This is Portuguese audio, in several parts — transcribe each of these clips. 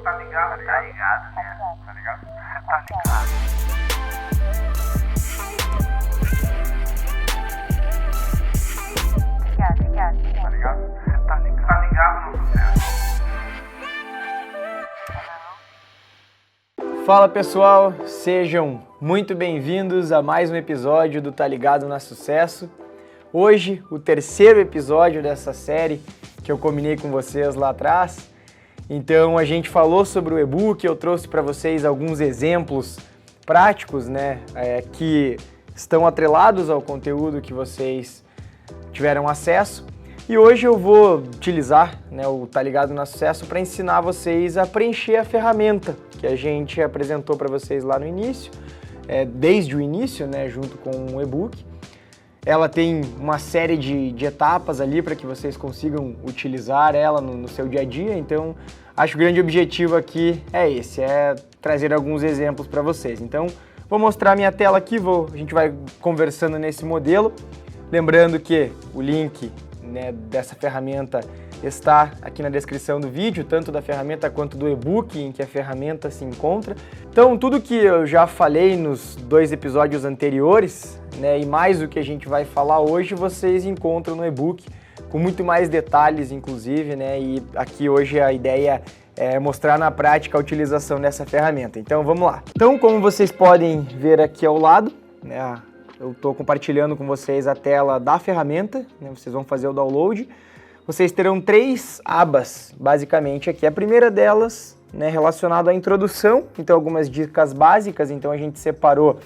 Tá ligado, né? Tá ligado? Tá ligado. Tá ligado? Tá ligado no sucesso. Fala pessoal, sejam muito bem-vindos a mais um episódio do Tá Ligado na Sucesso. Hoje, o terceiro episódio dessa série que eu combinei com vocês lá atrás. Então, a gente falou sobre o e-book, eu trouxe para vocês alguns exemplos práticos, que estão atrelados ao conteúdo que vocês tiveram acesso. E hoje eu vou utilizar o Tá Ligado na Sucesso para ensinar vocês a preencher a ferramenta que a gente apresentou para vocês lá no início, desde o início, junto com o e-book. Ela tem uma série de etapas ali para que vocês consigam utilizar ela no seu dia a dia, então acho que o grande objetivo aqui é esse, trazer alguns exemplos para vocês. Então vou mostrar a minha tela aqui, a gente vai conversando nesse modelo, lembrando que o link dessa ferramenta está aqui na descrição do vídeo, tanto da ferramenta quanto do e-book em que a ferramenta se encontra. Então, tudo que eu já falei nos 2 episódios anteriores, e mais o que a gente vai falar hoje, vocês encontram no e-book, com muito mais detalhes, inclusive, e aqui hoje a ideia é mostrar na prática a utilização dessa ferramenta. Então, vamos lá. Então, como vocês podem ver aqui ao lado, eu estou compartilhando com vocês a tela da ferramenta, vocês vão fazer o download. Vocês terão 3 abas, basicamente, aqui. A primeira delas, relacionada à introdução, então algumas dicas básicas. Então a gente separou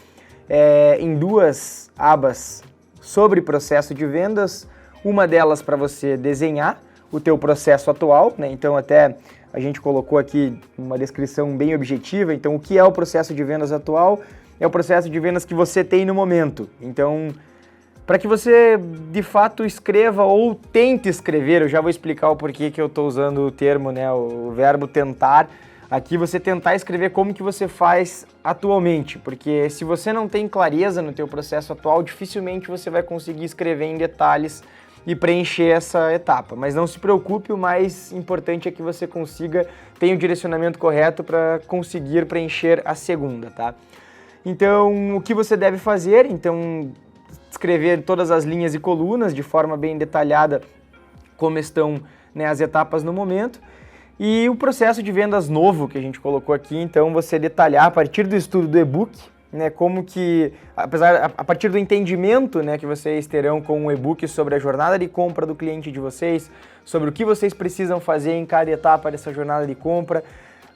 em 2 abas sobre processo de vendas. Uma delas para você desenhar o teu processo atual, então até a gente colocou aqui uma descrição bem objetiva. Então o que é o processo de vendas atual? É o processo de vendas que você tem no momento. Então, para que você de fato escreva ou tente escrever, eu já vou explicar o porquê que eu estou usando o termo, o verbo tentar, aqui você tentar escrever como que você faz atualmente, porque se você não tem clareza no teu processo atual, dificilmente você vai conseguir escrever em detalhes e preencher essa etapa. Mas não se preocupe, o mais importante é que você tenha o direcionamento correto para conseguir preencher a segunda, tá? Então, o que você deve fazer? Então, escrever todas as linhas e colunas de forma bem detalhada como estão as etapas no momento. E o processo de vendas novo que a gente colocou aqui, então você detalhar a partir do estudo do e-book, como que, a partir do entendimento que vocês terão com o e-book sobre a jornada de compra do cliente de vocês, sobre o que vocês precisam fazer em cada etapa dessa jornada de compra,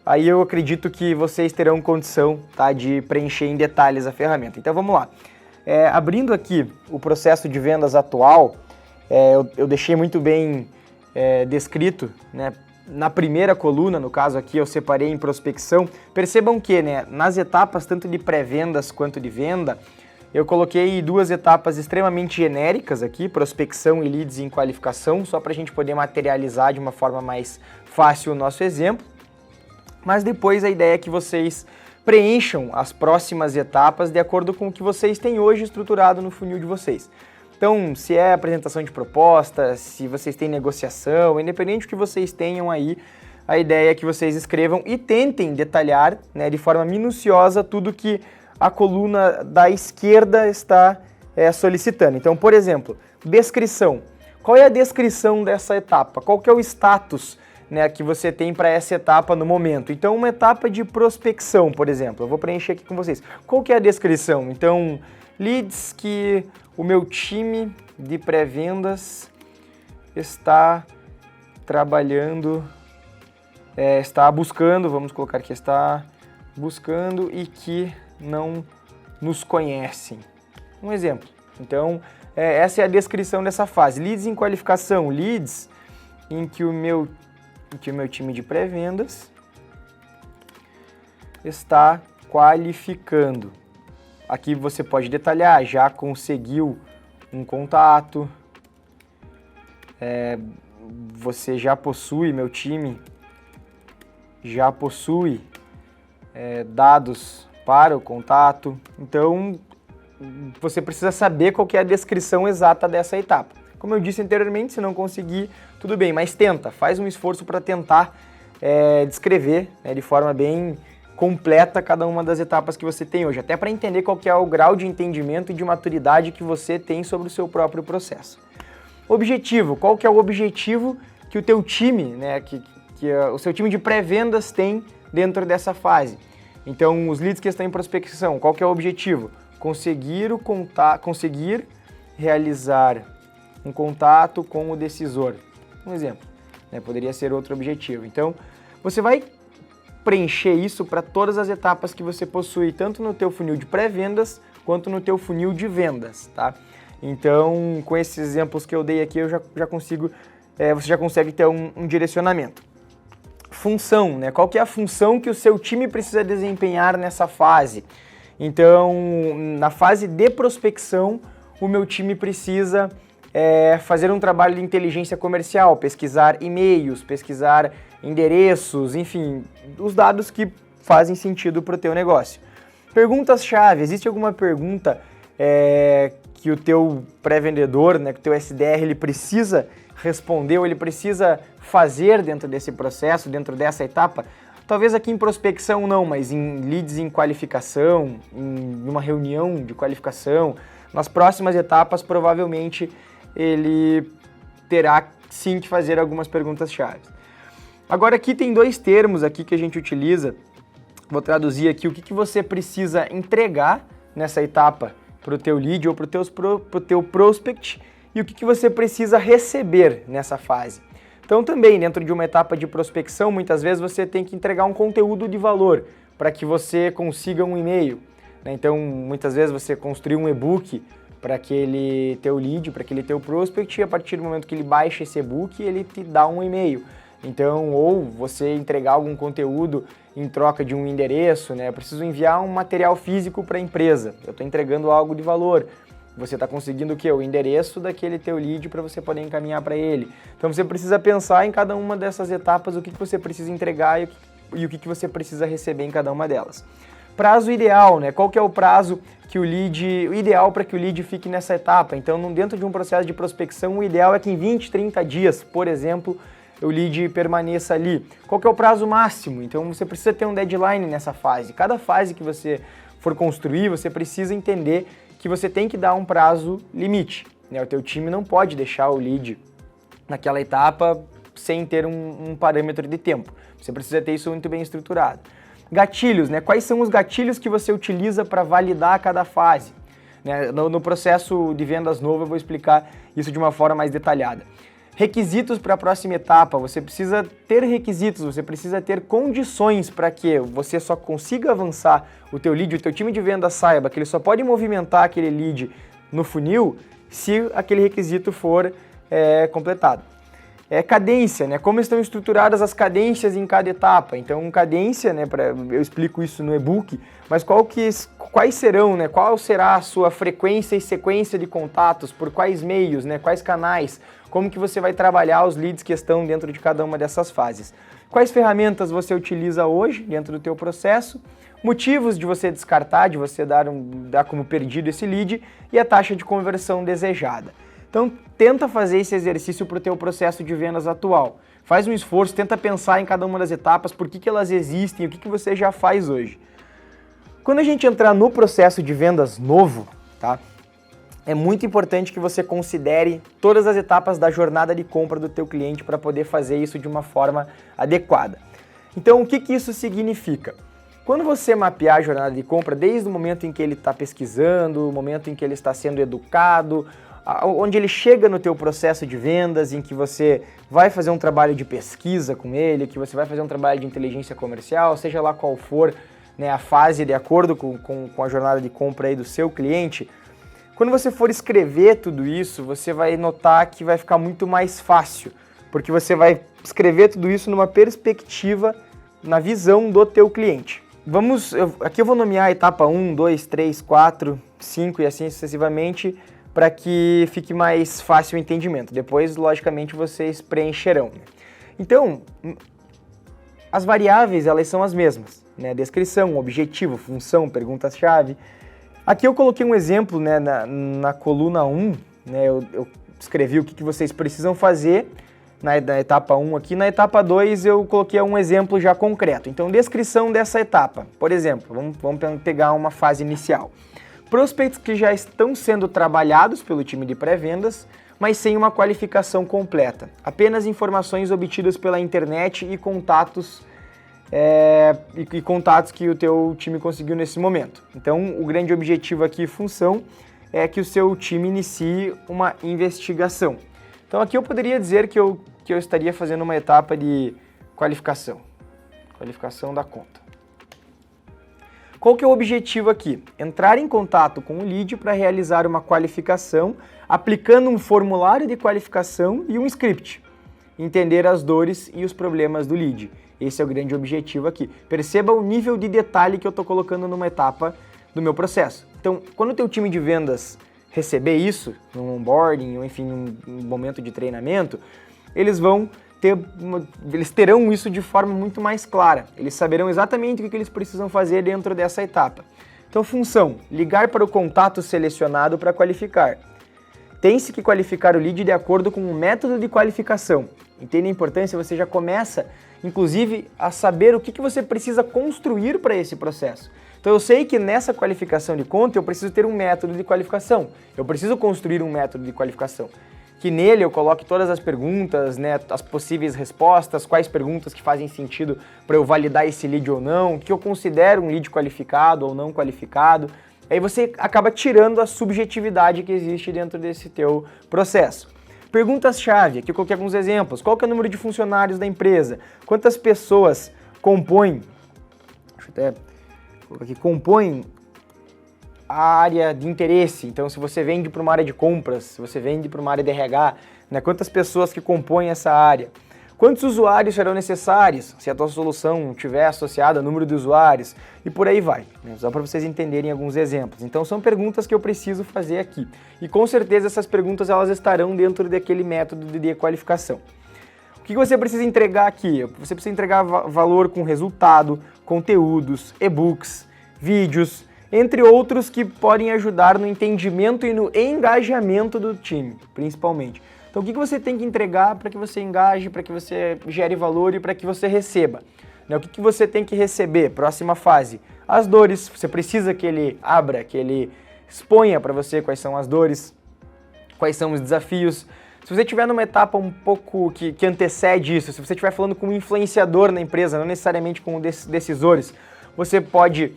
aí eu acredito que vocês terão condição de preencher em detalhes a ferramenta. Então vamos lá. Abrindo aqui o processo de vendas atual, eu deixei muito bem descrito, na primeira coluna, no caso aqui eu separei em prospecção. Percebam que nas etapas tanto de pré-vendas quanto de venda, eu coloquei 2 etapas extremamente genéricas aqui, prospecção e leads em qualificação, só para a gente poder materializar de uma forma mais fácil o nosso exemplo. Mas depois a ideia é que vocês preencham as próximas etapas de acordo com o que vocês têm hoje estruturado no funil de vocês. Então, se é apresentação de proposta, se vocês têm negociação, independente do que vocês tenham aí, a ideia é que vocês escrevam e tentem detalhar de forma minuciosa tudo que a coluna da esquerda está solicitando. Então, por exemplo, descrição. Qual é a descrição dessa etapa? Qual que é o status que você tem para essa etapa no momento? Então, uma etapa de prospecção, por exemplo, eu vou preencher aqui com vocês. Qual que é a descrição? Então, leads que o meu time de pré-vendas está trabalhando, está buscando, vamos colocar que está buscando e que não nos conhecem. Um exemplo. Então, essa é a descrição dessa fase. Leads em qualificação, leads em que o meu time de pré-vendas está qualificando. Aqui você pode detalhar, já conseguiu um contato, você já possui, meu time já possui dados para o contato. Então, você precisa saber qual que é a descrição exata dessa etapa. Como eu disse anteriormente, se não conseguir, tudo bem, mas tenta, faz um esforço para tentar descrever, né, de forma bem completa cada uma das etapas que você tem hoje, até para entender qual que é o grau de entendimento e de maturidade que você tem sobre o seu próprio processo. Objetivo, qual que é o objetivo que o teu time, né, que o seu time de pré-vendas tem dentro dessa fase? Então, os leads que estão em prospecção, qual que é o objetivo? Conseguir realizar um contato com o decisor. Um exemplo, né, poderia ser outro objetivo. Então, você vai preencher isso para todas as etapas que você possui, tanto no teu funil de pré-vendas, quanto no teu funil de vendas, tá? Então, com esses exemplos que eu dei aqui, eu já consigo, você já consegue ter um direcionamento. Função, né? Qual que é a função que o seu time precisa desempenhar nessa fase? Então, na fase de prospecção, o meu time precisa fazer um trabalho de inteligência comercial, pesquisar e-mails, pesquisar endereços, enfim, os dados que fazem sentido para o teu negócio. Perguntas-chave, existe alguma pergunta que o teu pré-vendedor, né, que o teu SDR, ele precisa responder ou ele precisa fazer dentro desse processo, dentro dessa etapa? Talvez aqui em prospecção não, mas em leads em qualificação, em uma reunião de qualificação, nas próximas etapas provavelmente ele terá sim que fazer algumas perguntas-chave. Agora aqui tem dois termos aqui que a gente utiliza, vou traduzir aqui o que você precisa entregar nessa etapa para o teu lead ou para o teu prospect e o que você precisa receber nessa fase. Então também dentro de uma etapa de prospecção, muitas vezes você tem que entregar um conteúdo de valor para que você consiga um e-mail, né? Então muitas vezes você construir um e-book para aquele teu lead, para aquele teu prospect, e a partir do momento que ele baixa esse e-book, ele te dá um e-mail. Então, ou você entregar algum conteúdo em troca de um endereço, né? Eu preciso enviar um material físico para a empresa, eu estou entregando algo de valor. Você está conseguindo o quê? O endereço daquele teu lead para você poder encaminhar para ele. Então, você precisa pensar em cada uma dessas etapas, o que você precisa entregar e o que você precisa receber em cada uma delas. Prazo ideal, né? Qual que é o prazo que o ideal para que o lead fique nessa etapa? Então, dentro de um processo de prospecção, o ideal é que em 20, 30 dias, por exemplo, o lead permaneça ali. Qual que é o prazo máximo? Então, você precisa ter um deadline nessa fase. Cada fase que você for construir, você precisa entender que você tem que dar um prazo limite, né? O teu time não pode deixar o lead naquela etapa sem ter um parâmetro de tempo. Você precisa ter isso muito bem estruturado. Gatilhos, né? Quais são os gatilhos que você utiliza para validar cada fase? Né? No processo de vendas novo eu vou explicar isso de uma forma mais detalhada. Requisitos para a próxima etapa, você precisa ter requisitos, você precisa ter condições para que você só consiga avançar o teu lead, o teu time de venda saiba que ele só pode movimentar aquele lead no funil se aquele requisito for completado. Cadência, né? Como estão estruturadas as cadências em cada etapa. Então, cadência, né? Eu explico isso no e-book, mas quais serão, né? Qual será a sua frequência e sequência de contatos, por quais meios, né? Quais canais, como que você vai trabalhar os leads que estão dentro de cada uma dessas fases. Quais ferramentas você utiliza hoje dentro do teu processo, motivos de você descartar, de você dar como perdido esse lead e a taxa de conversão desejada. Então, tenta fazer esse exercício para o teu processo de vendas atual. Faz um esforço, tenta pensar em cada uma das etapas, por que elas existem, o que você já faz hoje. Quando a gente entrar no processo de vendas novo, tá? É muito importante que você considere todas as etapas da jornada de compra do teu cliente para poder fazer isso de uma forma adequada. Então, o que isso significa? Quando você mapear a jornada de compra, desde o momento em que ele está pesquisando, o momento em que ele está sendo educado, onde ele chega no teu processo de vendas, em que você vai fazer um trabalho de pesquisa com ele, que você vai fazer um trabalho de inteligência comercial, seja lá qual for, né, a fase de acordo com a jornada de compra aí do seu cliente, quando você for escrever tudo isso, você vai notar que vai ficar muito mais fácil, porque você vai escrever tudo isso numa perspectiva, na visão do teu cliente. Aqui eu vou nomear a etapa 1, 2, 3, 4, 5 e assim sucessivamente, para que fique mais fácil o entendimento. Depois, logicamente, vocês preencherão. Então, as variáveis, elas são as mesmas, né? Descrição, objetivo, função, perguntas-chave. Aqui eu coloquei um exemplo, né, na coluna 1, né? Eu escrevi o que vocês precisam fazer na etapa 1 aqui. Na etapa 2 eu coloquei um exemplo já concreto. Então, descrição dessa etapa. Por exemplo, vamos pegar uma fase inicial. Prospects que já estão sendo trabalhados pelo time de pré-vendas, mas sem uma qualificação completa. Apenas informações obtidas pela internet e contatos que o teu time conseguiu nesse momento. Então, o grande objetivo aqui, função, é que o seu time inicie uma investigação. Então, aqui eu poderia dizer que eu estaria fazendo uma etapa de qualificação da conta. Qual que é o objetivo aqui? Entrar em contato com o lead para realizar uma qualificação, aplicando um formulário de qualificação e um script. Entender as dores e os problemas do lead. Esse é o grande objetivo aqui. Perceba o nível de detalhe que eu estou colocando numa etapa do meu processo. Então, quando o teu time de vendas receber isso, num onboarding, ou enfim, num momento de treinamento, eles terão isso de forma muito mais clara. Eles saberão exatamente o que eles precisam fazer dentro dessa etapa. Então, função, ligar para o contato selecionado para qualificar. Tem-se que qualificar o lead de acordo com o método de qualificação. Entende a importância? Você já começa, inclusive, a saber o que você precisa construir para esse processo. Então, eu sei que nessa qualificação de conta eu preciso ter um método de qualificação. Eu preciso construir um método de qualificação. Que nele eu coloque todas as perguntas, né, as possíveis respostas, quais perguntas que fazem sentido para eu validar esse lead ou não, o que eu considero um lead qualificado ou não qualificado. Aí você acaba tirando a subjetividade que existe dentro desse teu processo. Perguntas-chave, aqui eu coloquei alguns exemplos. Qual que é o número de funcionários da empresa? Quantas pessoas compõem a área de interesse? Então, se você vende para uma área de compras, se você vende para uma área de RH, né, quantas pessoas que compõem essa área? Quantos usuários serão necessários se a tua solução estiver associada ao número de usuários? E por aí vai, né? Só para vocês entenderem alguns exemplos. Então, são perguntas que eu preciso fazer aqui. E com certeza essas perguntas elas estarão dentro daquele método de qualificação. O que você precisa entregar aqui? Você precisa entregar valor com resultado, conteúdos, e-books, vídeos, entre outros que podem ajudar no entendimento e no engajamento do time, principalmente. Então, o que você tem que entregar para que você engaje, para que você gere valor e para que você receba? O que você tem que receber? Próxima fase. As dores. Você precisa que ele abra, que ele exponha para você quais são as dores, quais são os desafios. Se você estiver numa etapa um pouco que antecede isso, se você estiver falando com um influenciador na empresa, não necessariamente com decisores, você pode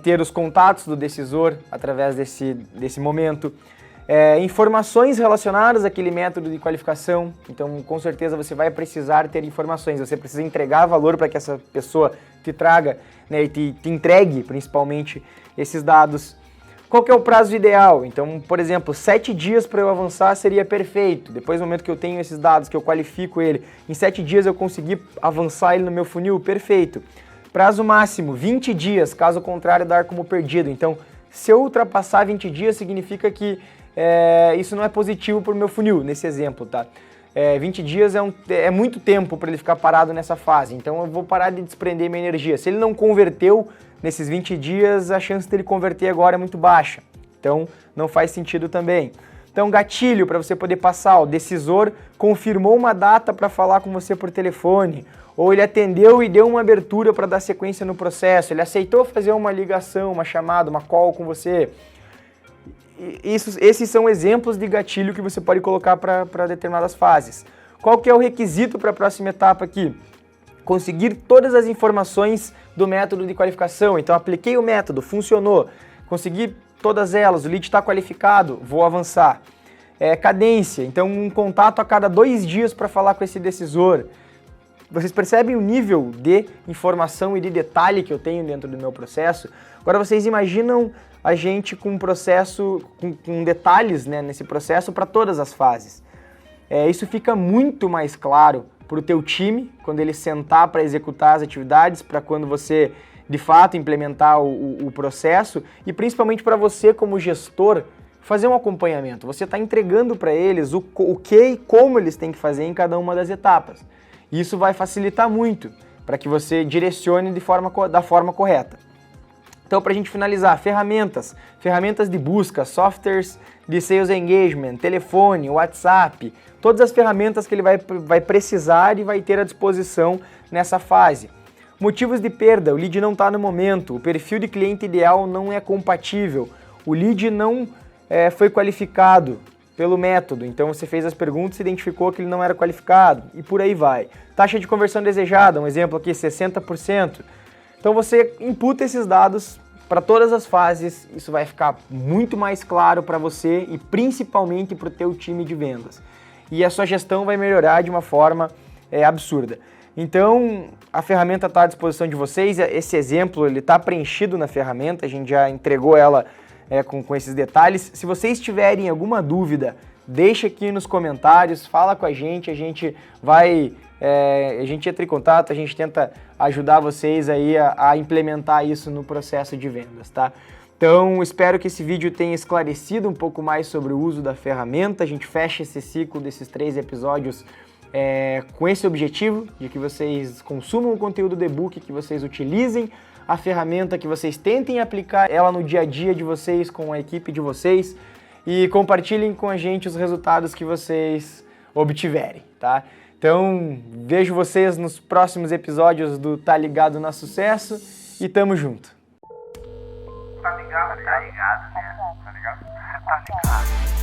ter os contatos do decisor através desse momento. Informações relacionadas àquele método de qualificação. Então, com certeza, você vai precisar ter informações. Você precisa entregar valor para que essa pessoa te traga, né, e te entregue, principalmente, esses dados. Qual que é o prazo ideal? Então, por exemplo, 7 dias para eu avançar seria perfeito. Depois do momento que eu tenho esses dados, que eu qualifico ele, em 7 dias eu consegui avançar ele no meu funil, perfeito. Prazo máximo, 20 dias, caso contrário, dar como perdido. Então, se eu ultrapassar 20 dias, significa que isso não é positivo para o meu funil, nesse exemplo, tá? 20 dias é muito tempo para ele ficar parado nessa fase, então eu vou parar de desprender minha energia. Se ele não converteu nesses 20 dias, a chance dele converter agora é muito baixa, então não faz sentido também. Então, gatilho para você poder passar, o decisor confirmou uma data para falar com você por telefone, ou ele atendeu e deu uma abertura para dar sequência no processo, ele aceitou fazer uma ligação, uma chamada, uma call com você. Esses são exemplos de gatilho que você pode colocar para determinadas fases. Qual que é o requisito para a próxima etapa aqui? Conseguir todas as informações do método de qualificação. Então, apliquei o método, funcionou, consegui todas elas, o lead está qualificado, vou avançar. Cadência, então um contato a cada 2 dias para falar com esse decisor. Vocês percebem o nível de informação e de detalhe que eu tenho dentro do meu processo? Agora vocês imaginam a gente com um processo, com detalhes, né, nesse processo para todas as fases. Isso fica muito mais claro para o teu time, quando ele sentar para executar as atividades, para quando você, de fato, implementar o processo e principalmente para você como gestor, fazer um acompanhamento. Você está entregando para eles o que e como eles têm que fazer em cada uma das etapas. Isso vai facilitar muito para que você direcione da forma correta. Então, para a gente finalizar, ferramentas de busca, softwares de Sales Engagement, telefone, WhatsApp, todas as ferramentas que ele vai precisar e vai ter à disposição nessa fase. Motivos de perda, o lead não está no momento, o perfil de cliente ideal não é compatível, o lead não foi qualificado pelo método, então você fez as perguntas e identificou que ele não era qualificado e por aí vai. Taxa de conversão desejada, um exemplo aqui, 60%. Então você imputa esses dados para todas as fases, isso vai ficar muito mais claro para você e principalmente para o teu time de vendas. E a sua gestão vai melhorar de uma forma absurda. Então, a ferramenta está à disposição de vocês, esse exemplo ele está preenchido na ferramenta, a gente já entregou ela com esses detalhes. Se vocês tiverem alguma dúvida, deixa aqui nos comentários, fala com a gente a gente entra em contato, a gente tenta ajudar vocês aí a implementar isso no processo de vendas, tá? Então, espero que esse vídeo tenha esclarecido um pouco mais sobre o uso da ferramenta. A gente fecha esse ciclo desses 3 episódios com esse objetivo, de que vocês consumam o conteúdo do e-book, que vocês utilizem a ferramenta, que vocês tentem aplicar ela no dia a dia de vocês, com a equipe de vocês e compartilhem com a gente os resultados que vocês obtiverem, tá? Então, vejo vocês nos próximos episódios do Tá Ligado na Sucesso e tamo junto. Tá ligado, né? Tá ligado. Tá ligado.